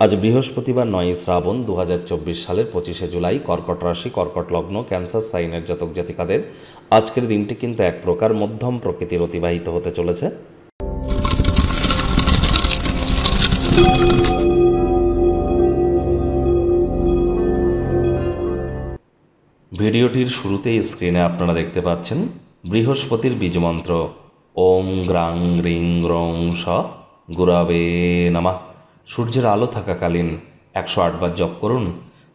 আজ বৃহস্পতিবার ৯ শ্রাবণ ২০২৪ সালের ২৫শে জুলাই, কর্কট রাশি, কর্কট লগ্ন, ক্যান্সার সাইনের জাতক জাতিকাদের আজকের দিনটি কিন্তু এক প্রকার মধ্যম প্রকৃতির অতিবাহিত হতে চলেছে। ভিডিওটির শুরুতেই স্ক্রিনে আপনারা দেখতে পাচ্ছেন বৃহস্পতির বীজমন্ত্র ওম গ্রাং গ্রিং গ্রং স গুরাবে নমঃ। সূর্যের আলো থাকাকালীন ১০৮ বার জপ করুন।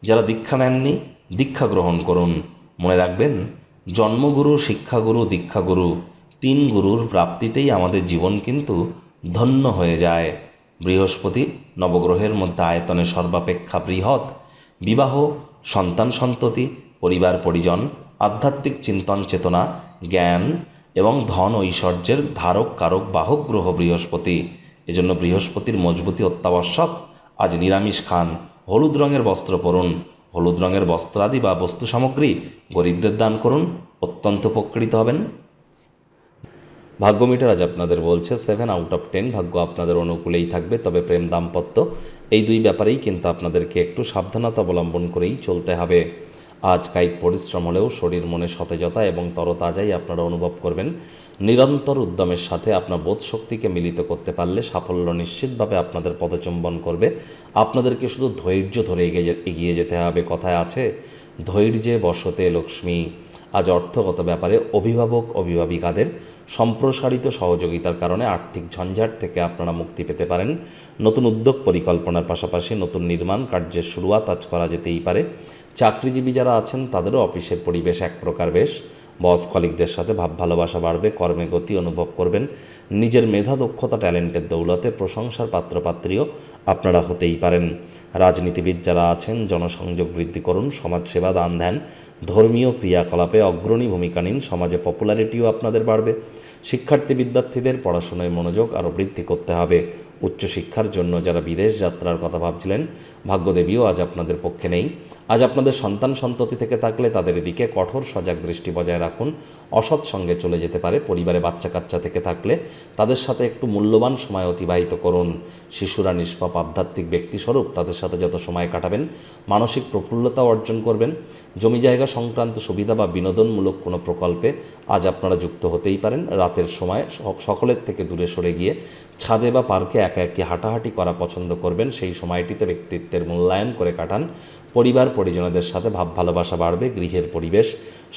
যারা দীক্ষা নেননি দীক্ষা গ্রহণ করুন। মনে রাখবেন, জন্মগুরু, শিক্ষাগুরু, দীক্ষাগুরু, ৩ গুরুর প্রাপ্তিতেই আমাদের জীবন কিন্তু ধন্য হয়ে যায়। বৃহস্পতি নবগ্রহের মধ্যে আয়তনে সর্বাপেক্ষা বৃহৎ। বিবাহ, সন্তান সন্ততি, পরিবার পরিজন, আধ্যাত্মিক চিন্তন চেতনা, জ্ঞান এবং ধন ঐশ্বর্যের ধারক কারক বাহক গ্রহ বৃহস্পতি। এজন্য বৃহস্পতির মজবুতি অত্যাবশ্যক। আজ নিরামিষ খান, হলুদ রঙের বস্ত্র পরুন, হলুদ রঙের বস্ত্রাদি বা বস্তু সামগ্রী গরিবদের দান করুন, অত্যন্ত উপকৃত হবেন। ভাগ্য মিটার আজ আপনাদের বলছে 7 আউট অফ 10, ভাগ্য আপনাদের অনুকূলেই থাকবে। তবে প্রেম দাম্পত্য এই দুই ব্যাপারেই কিন্তু আপনাদেরকে একটু সাবধানতা অবলম্বন করেই চলতে হবে। আজ কায়িক পরিশ্রম হলেও শরীর মনে সতেজতা এবং তরতাজাই আপনারা অনুভব করবেন। নিরন্তর উদ্যমের সাথে আপনার বোধ শক্তিকে মিলিত করতে পারলে সাফল্য নিশ্চিতভাবে আপনাদের পদচুম্বন করবে। আপনাদেরকে শুধু ধৈর্য ধরে এগিয়ে যেতে হবে। কথায় আছে, ধৈর্যে বশতে লক্ষ্মী। আজ অর্থগত ব্যাপারে অভিভাবক অভিভাবিকাদের সম্প্রসারিত সহযোগিতার কারণে আর্থিক ঝঞ্ঝাট থেকে আপনারা মুক্তি পেতে পারেন। নতুন উদ্যোগ পরিকল্পনার পাশাপাশি নতুন নির্মাণ কার্যের শুরুয়াত আজ করা যেতেই পারে। চাকরিজীবী যারা আছেন তাদেরও অফিসের পরিবেশ এক প্রকার বেশ। বস কলিগদের সাথে ভাব ভালোবাসা বাড়বে, কর্মে গতি অনুভব করবেন। নিজের মেধা দক্ষতা ট্যালেন্টের দৌলতে প্রশংসার পাত্রপাত্রীও আপনারা হতেই পারেন। রাজনীতিবিদ যারা আছেন জনসংযোগ বৃদ্ধি করুন, সমাজসেবা, দান ধ্যান, ধর্মীয় ক্রিয়াকলাপে অগ্রণী ভূমিকা নিন, সমাজে পপুলারিটিও আপনাদের বাড়বে। শিক্ষার্থী বিদ্যার্থীদের পড়াশোনায় মনোযোগ আরও বৃদ্ধি করতে হবে। উচ্চশিক্ষার জন্য যারা বিদেশ যাত্রার কথা ভাবছিলেন, ভাগ্যদেবীও আজ আপনাদের পক্ষে নেই। আজ আপনাদের সন্তান সন্ততি থেকে থাকলে তাদের দিকে কঠোর সজাগ দৃষ্টি বজায় রাখুন। অসৎ সঙ্গে চলে যেতে পারে। পরিবারে বাচ্চা কাচ্চা থেকে থাকলে তাদের সাথে একটু মূল্যবান সময় অতিবাহিত করুন। শিশুরা নিষ্পাপ আধ্যাত্মিক ব্যক্তিস্বরূপ, তাদের সাথে যত সময় কাটাবেন মানসিক প্রফুল্লতা অর্জন করবেন। জমি জায়গা সংক্রান্ত সুবিধা বা বিনোদনমূলক কোনো প্রকল্পে আজ আপনারা যুক্ত হতেই পারেন। রাতের সময় সকলের থেকে দূরে সরে গিয়ে ছাদে বা পার্কে একা একি হাঁটাহাঁটি করা পছন্দ করবেন। সেই সময়টিতে ব্যক্তিত্বের মূল্যায়ন করে কাটান। পরিবার পরিজনদের সাথে ভাব ভালোবাসা বাড়বে। গৃহের পরিবেশ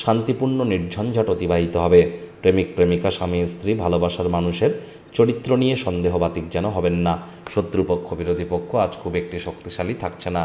শান্তিপূর্ণ নির্ঝঞ্ঝাট অতিবাহিত হবে। প্রেমিক প্রেমিকা, স্বামী স্ত্রী, ভালোবাসার মানুষের চরিত্র নিয়ে সন্দেহবাতিক যেন হবেন না। শত্রুপক্ষ বিরোধী পক্ষ আজ খুব একটি শক্তিশালী থাকছে না।